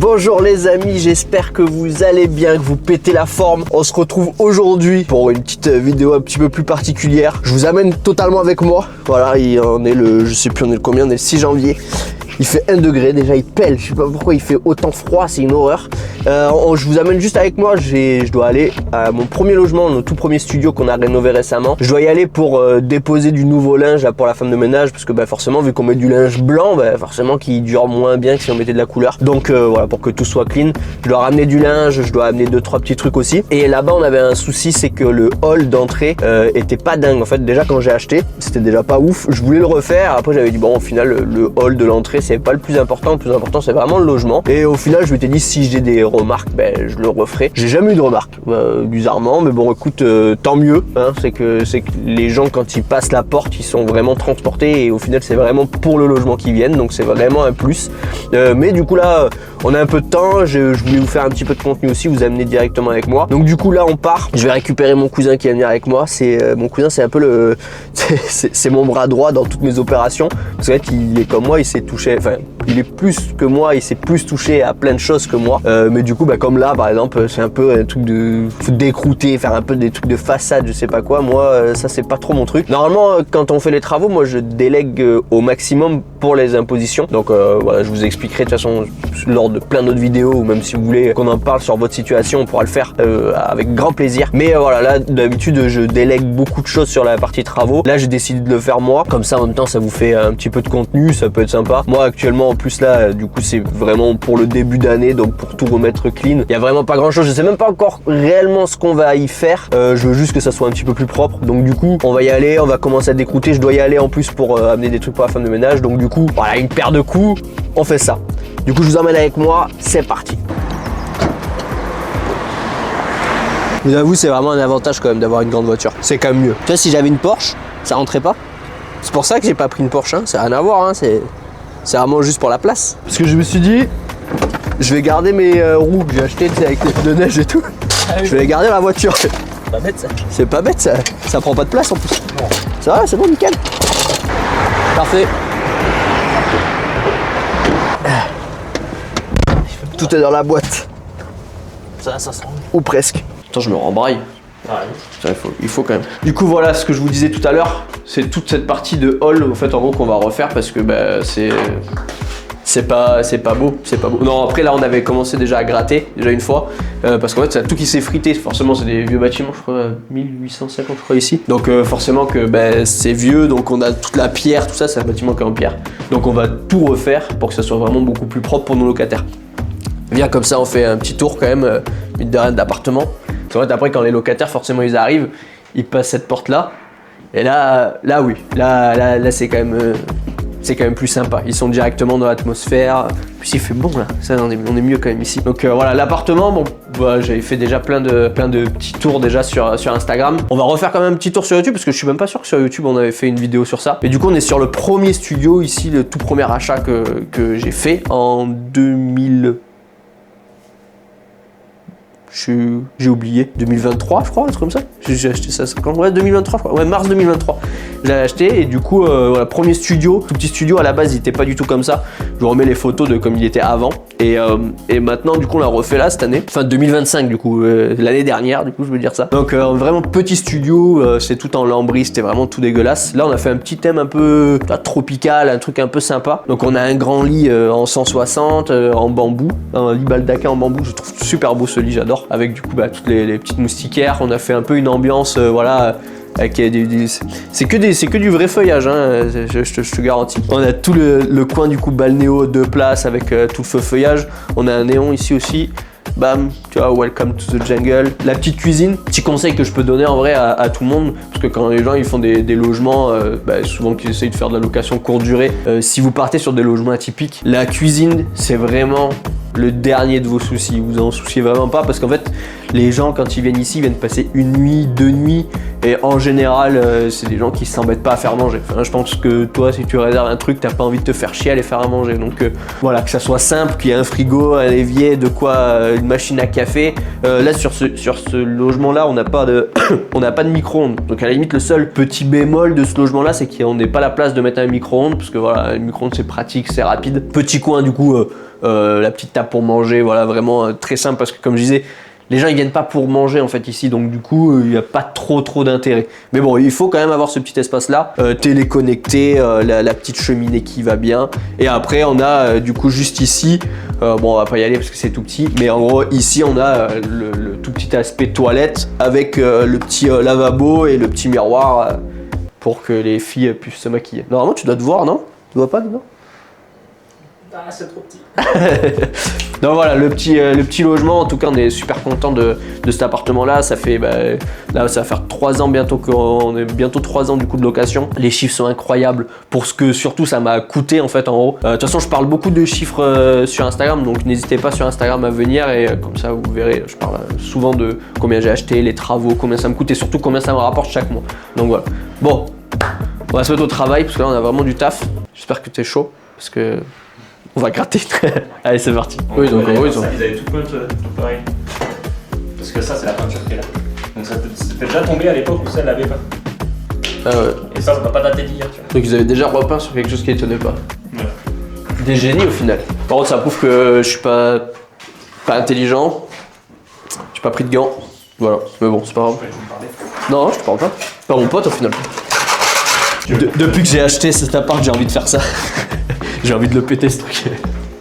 Bonjour les amis, j'espère que vous allez bien, que vous pétez la forme. On se retrouve aujourd'hui pour une petite vidéo un petit peu plus particulière. Je vous amène totalement avec moi. Voilà, on est le, je sais plus on est le combien, on est le 6 janvier. Il fait 1 degré, déjà il pèle, je sais pas pourquoi il fait autant froid, c'est une horreur. Je vous amène juste avec moi, je dois aller à mon premier logement, notre tout premier studio qu'on a rénové récemment. Je dois y aller pour déposer du nouveau linge là, pour la femme de ménage, parce que forcément vu qu'on met du linge blanc, forcément qu'il dure moins bien que si on mettait de la couleur. Donc voilà, pour que tout soit clean, je dois ramener du linge, je dois amener 2-3 petits trucs aussi. Et là-bas on avait un souci, c'est que le hall d'entrée était pas dingue. En fait déjà quand j'ai acheté, c'était déjà pas ouf, je voulais le refaire. Après j'avais dit bon au final le hall de l'entrée c'est pas le plus important c'est vraiment le logement. Et au final je m'étais dit si j'ai des remarques, je le referai. J'ai jamais eu de remarques, bizarrement, mais bon écoute, tant mieux, hein, c'est que les gens quand ils passent la porte, ils sont vraiment transportés et au final c'est vraiment pour le logement qu'ils viennent, donc c'est vraiment un plus. Mais du coup là, on a un peu de temps, je voulais vous faire un petit peu de contenu aussi, vous amener directement avec moi. Donc du coup là on part, je vais récupérer mon cousin qui va venir avec moi. Mon cousin c'est un peu le, c'est mon bras droit dans toutes mes opérations, parce qu'en fait il est comme moi, il s'est touché, enfin il est plus que moi, il s'est plus touché à plein de choses que moi, mais du coup comme là par exemple c'est un peu un truc de décroûter, faire un peu des trucs de façade, je sais pas quoi. Moi ça c'est pas trop mon truc. Normalement quand on fait les travaux, moi je délègue au maximum pour les impositions, donc voilà, je vous expliquerai de toute façon lors de plein d'autres vidéos, ou même si vous voulez qu'on en parle sur votre situation, on pourra le faire avec grand plaisir. Mais voilà, là d'habitude je délègue beaucoup de choses sur la partie travaux. Là j'ai décidé de le faire moi, comme ça en même temps ça vous fait un petit peu de contenu, ça peut être sympa. Moi actuellement en plus là du coup c'est vraiment pour le début d'année, donc pour tout remettre clean, il y a vraiment pas grand chose, je sais même pas encore réellement ce qu'on va y faire, je veux juste que ça soit un petit peu plus propre. Donc du coup on va y aller, on va commencer à décrouter, je dois y aller en plus pour amener des trucs pour la femme de ménage, donc du coup voilà, une paire de coups, on fait ça. Du coup je vous emmène avec moi, c'est parti. Je vous avoue c'est vraiment un avantage quand même d'avoir une grande voiture, c'est quand même mieux. Tu vois, si j'avais une Porsche, ça rentrait pas. C'est pour ça que j'ai pas pris une Porsche, hein. Ça n'a rien à voir, hein. C'est vraiment juste pour la place. Parce que je me suis dit, je vais garder mes roues que j'ai achetées avec les pneus de neige et tout. Ah oui. Je vais les garder dans la voiture. C'est pas bête ça. C'est pas bête ça. Ça prend pas de place en plus. Non. Ça va, c'est bon, nickel. Parfait. Tout est dans la boîte. Ça sent. Ou presque. Attends, je me rembraille. Ouais. Il faut quand même. Du coup voilà ce que je vous disais tout à l'heure, c'est toute cette partie de hall en fait en gros qu'on va refaire parce que c'est pas beau. Non, après là on avait commencé déjà à gratter déjà une fois parce qu'en fait c'est tout qui s'est frité, forcément c'est des vieux bâtiments, je crois 1850 je crois ici. Donc forcément que c'est vieux, donc on a toute la pierre, tout ça, c'est un bâtiment qui est en pierre. Donc on va tout refaire pour que ça soit vraiment beaucoup plus propre pour nos locataires. Bien comme ça on fait un petit tour quand même d'appartement. En fait, après quand les locataires forcément ils arrivent, ils passent cette porte là et là oui, là c'est quand même plus sympa, ils sont directement dans l'atmosphère, puis il fait bon là, ça on est mieux quand même ici. Donc voilà l'appartement, bon voilà, j'avais fait déjà plein de petits tours déjà sur Instagram. On va refaire quand même un petit tour sur YouTube parce que je suis même pas sûr que sur YouTube on avait fait une vidéo sur ça. Et du coup on est sur le premier studio ici, le tout premier achat que j'ai fait en 2000. J'ai oublié, 2023 je crois, un truc comme ça. J'ai acheté ça quand, ouais, 2023 je crois, ouais, mars 2023. J'ai acheté et du coup, voilà, premier studio, tout petit studio, à la base il était pas du tout comme ça. Je vous remets les photos de comme il était avant. Et maintenant du coup on l'a refait là cette année, enfin 2025 du coup, l'année dernière du coup je veux dire ça. Donc vraiment petit studio, c'est tout en lambris, c'était vraiment tout dégueulasse. Là on a fait un petit thème un peu tropical, un truc un peu sympa. Donc on a un grand lit en 160 en bambou, un lit baldaquin en bambou, je trouve super beau ce lit, j'adore. Avec du coup toutes les petites moustiquaires, on a fait un peu une ambiance voilà, avec c'est que du vrai feuillage, hein, je te garantis. On a tout le coin du coup balnéo 2 places avec tout le feuillage. On a un néon ici aussi. Bam, tu vois, welcome to the jungle. La petite cuisine, petit conseil que je peux donner en vrai à tout le monde, parce que quand les gens ils font des logements, souvent qu'ils essayent de faire de la location courte durée, si vous partez sur des logements atypiques, la cuisine c'est vraiment le dernier de vos soucis. Vous en souciez vraiment pas parce qu'en fait les gens quand ils viennent ici ils viennent passer 1 nuit, 2 nuits et en général c'est des gens qui s'embêtent pas à faire manger. Enfin, je pense que toi si tu réserves un truc t'as pas envie de te faire chier à les faire à manger, donc voilà, que ça soit simple, qu'il y ait un frigo, un évier, de quoi, une machine à café. Là sur ce logement là on n'a pas de on n'a pas de micro-ondes, donc à la limite le seul petit bémol de ce logement là c'est qu'on n'est pas la place de mettre un micro-ondes parce que voilà, un micro-ondes c'est pratique, c'est rapide. Petit coin du coup la petite table pour manger, voilà, vraiment très simple parce que comme je disais, les gens ils viennent pas pour manger en fait ici, donc du coup il n'y a pas trop d'intérêt. Mais bon, il faut quand même avoir ce petit espace là, télé connectée, la petite cheminée qui va bien. Et après on a du coup juste ici, bon on va pas y aller parce que c'est tout petit, mais en gros ici on a le tout petit aspect toilette avec le petit lavabo et le petit miroir pour que les filles puissent se maquiller. Normalement tu dois te voir, non? Tu vois pas dedans? Ah, c'est trop petit. Donc voilà, le petit logement, en tout cas on est super content de cet appartement là. Ça fait, là ça va faire 3 ans bientôt qu'on est bientôt 3 ans du coup de location. Les chiffres sont incroyables pour ce que surtout ça m'a coûté en fait en gros. De toute façon je parle beaucoup de chiffres sur Instagram, donc n'hésitez pas sur Instagram à venir et comme ça vous verrez, je parle souvent de combien j'ai acheté, les travaux, combien ça me coûte et surtout combien ça me rapporte chaque mois. Donc voilà. Bon, on va se mettre au travail parce que là on a vraiment du taf. J'espère que t'es chaud parce que on va gratter. Allez, c'est parti. Oui, donc ils avaient tout peint, tout pareil. Parce que ça, c'est la peinture qui est là. Donc ça t'était déjà tombé à l'époque où ça l'avait pas. Ah ouais. Et ça va pas dater d'hier, tu vois. Donc ils avaient déjà repeint sur quelque chose qui les tenait pas. Ouais. Des génies au final. Par contre, ça prouve que je suis pas intelligent. J'ai pas pris de gants. Voilà. Mais bon, c'est pas grave. Non, je te parle pas. Pas mon pote au final. Depuis que j'ai acheté cet appart, j'ai envie de faire ça. J'ai envie de le péter ce truc.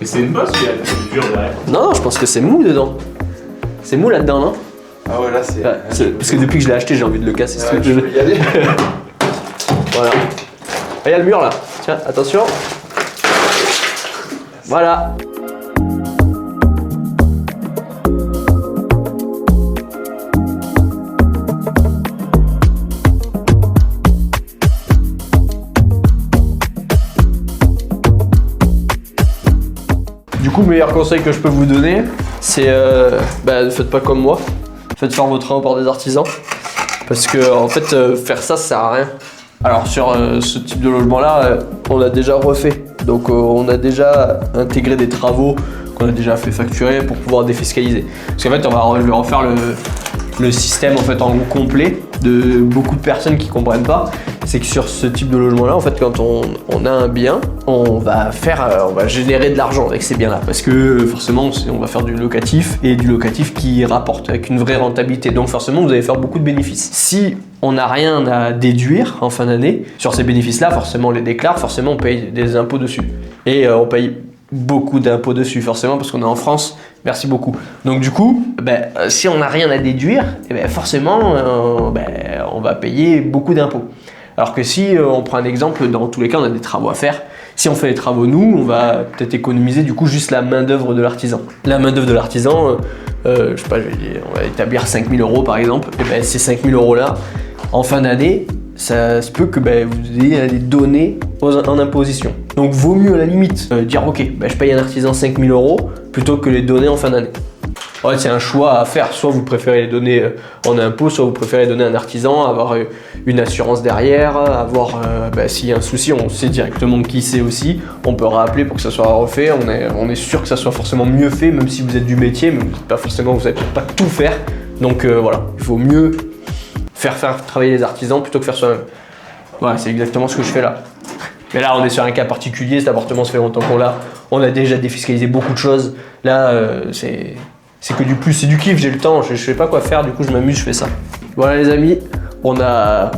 Et c'est une bosse ou il y a du dur derrière? Non, je pense que c'est mou dedans. C'est mou là-dedans, non? Ah ouais, là c'est... Parce que depuis que je l'ai acheté, j'ai envie de le casser ce truc. Tu peux y aller. Voilà. Ah, il y a le mur là. Tiens, attention. Voilà. Du coup, le meilleur conseil que je peux vous donner, c'est ne faites pas comme moi. Faites faire vos travaux par des artisans. Parce que en fait, faire ça sert à rien. Alors sur ce type de logement-là, on l'a déjà refait. Donc on a déjà intégré des travaux qu'on a déjà fait facturer pour pouvoir défiscaliser. Parce qu'en fait, je vais refaire le système en fait en complet de beaucoup de personnes qui comprennent pas. C'est que sur ce type de logement-là, en fait, quand on a un bien, on va générer de l'argent avec ces biens-là. Parce que forcément, on va faire du locatif et du locatif qui rapporte avec une vraie rentabilité. Donc forcément, vous allez faire beaucoup de bénéfices. Si on n'a rien à déduire en fin d'année sur ces bénéfices-là, forcément on les déclare, forcément on paye des impôts dessus. Et on paye beaucoup d'impôts dessus, forcément, parce qu'on est en France. Merci beaucoup. Donc du coup, si on n'a rien à déduire, forcément, on va payer beaucoup d'impôts. Alors que si on prend un exemple, dans tous les cas, on a des travaux à faire. Si on fait les travaux nous, on va peut-être économiser du coup juste la main d'œuvre de l'artisan. La main d'œuvre de l'artisan, je sais pas, on va établir 5 000 € par exemple. Et ces 5 000 € là, en fin d'année, ça se peut que vous ayez à les donner en imposition. Donc vaut mieux à la limite dire ok, je paye un artisan 5 000 € plutôt que les donner en fin d'année. Ouais, c'est un choix à faire, soit vous préférez les donner en impôt, soit vous préférez donner à un artisan, avoir une assurance derrière, avoir, s'il y a un souci, on sait directement qui c'est aussi, on peut rappeler pour que ça soit refait, on est sûr que ça soit forcément mieux fait, même si vous êtes du métier, mais pas forcément, vous n'allez peut-être pas tout faire, donc voilà, il faut mieux faire travailler les artisans plutôt que faire soi-même. Voilà, c'est exactement ce que je fais là. Mais là, on est sur un cas particulier, cet appartement, ça fait longtemps qu'on l'a, on a déjà défiscalisé beaucoup de choses, là, c'est que du plus, c'est du kiff, j'ai le temps, je sais pas quoi faire, du coup je m'amuse, je fais ça. Voilà les amis, on a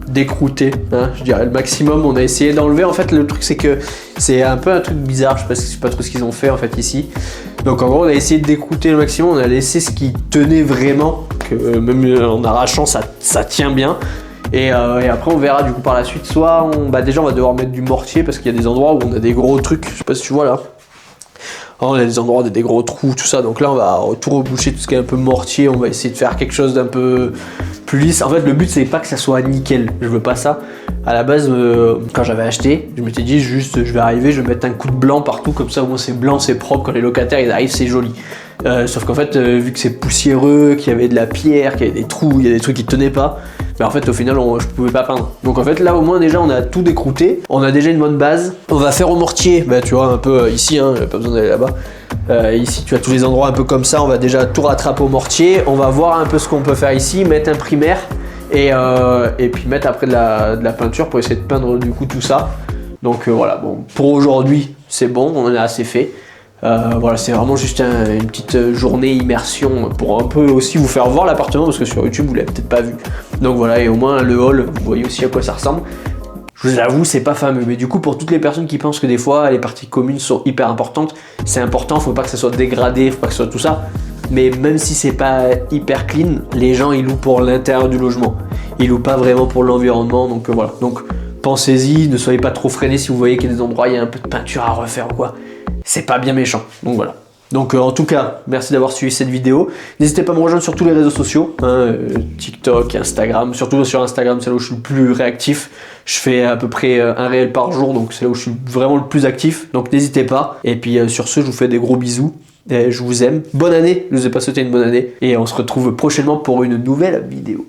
décrouté, je dirais le maximum, on a essayé d'enlever. En fait le truc c'est que c'est un peu un truc bizarre, je sais pas trop ce qu'ils ont fait en fait ici. Donc en gros on a essayé de décrouter le maximum, on a laissé ce qui tenait vraiment, que même en arrachant ça tient bien. Et après on verra du coup par la suite, soit déjà on va devoir mettre du mortier parce qu'il y a des endroits où on a des gros trucs, je sais pas si tu vois là. On a des endroits, des gros trous, tout ça. Donc là, on va tout reboucher, tout ce qui est un peu mortier. On va essayer de faire quelque chose d'un peu plus lisse. En fait, le but, c'est pas que ça soit nickel. Je veux pas ça. À la base, quand j'avais acheté, je m'étais dit juste, je vais arriver, je vais mettre un coup de blanc partout. Comme ça, au moins, c'est blanc, c'est propre. Quand les locataires, ils arrivent, c'est joli. Sauf qu'en fait, vu que c'est poussiéreux, qu'il y avait de la pierre, qu'il y avait des trous, il y a des trucs qui tenaient pas, en fait au final je pouvais pas peindre. Donc en fait là au moins déjà on a tout décrouté, on a déjà une bonne base. On va faire au mortier, tu vois un peu ici, pas besoin d'aller là-bas. Ici tu as tous les endroits un peu comme ça, on va déjà tout rattraper au mortier. On va voir un peu ce qu'on peut faire ici, mettre un primaire et puis mettre après de la peinture pour essayer de peindre du coup tout ça. Donc voilà, bon pour aujourd'hui c'est bon, on en a assez fait. Voilà, c'est vraiment juste une petite journée immersion pour un peu aussi vous faire voir l'appartement parce que sur YouTube vous l'avez peut-être pas vu. Donc voilà, et au moins le hall, vous voyez aussi à quoi ça ressemble. Je vous avoue, c'est pas fameux, mais du coup pour toutes les personnes qui pensent que des fois les parties communes sont hyper importantes, c'est important, faut pas que ça soit dégradé, faut pas que ce soit tout ça. Mais même si c'est pas hyper clean, les gens ils louent pour l'intérieur du logement. Ils louent pas vraiment pour l'environnement, donc voilà. Donc pensez-y, ne soyez pas trop freinés si vous voyez qu'il y a des endroits, il y a un peu de peinture à refaire ou quoi. C'est pas bien méchant, donc voilà. Donc en tout cas, merci d'avoir suivi cette vidéo. N'hésitez pas à me rejoindre sur tous les réseaux sociaux, TikTok, Instagram, surtout sur Instagram, c'est là où je suis le plus réactif. Je fais à peu près un réel par jour, donc c'est là où je suis vraiment le plus actif. Donc n'hésitez pas. Et puis sur ce, je vous fais des gros bisous. Et je vous aime. Bonne année, je vous ai pas souhaité une bonne année. Et on se retrouve prochainement pour une nouvelle vidéo.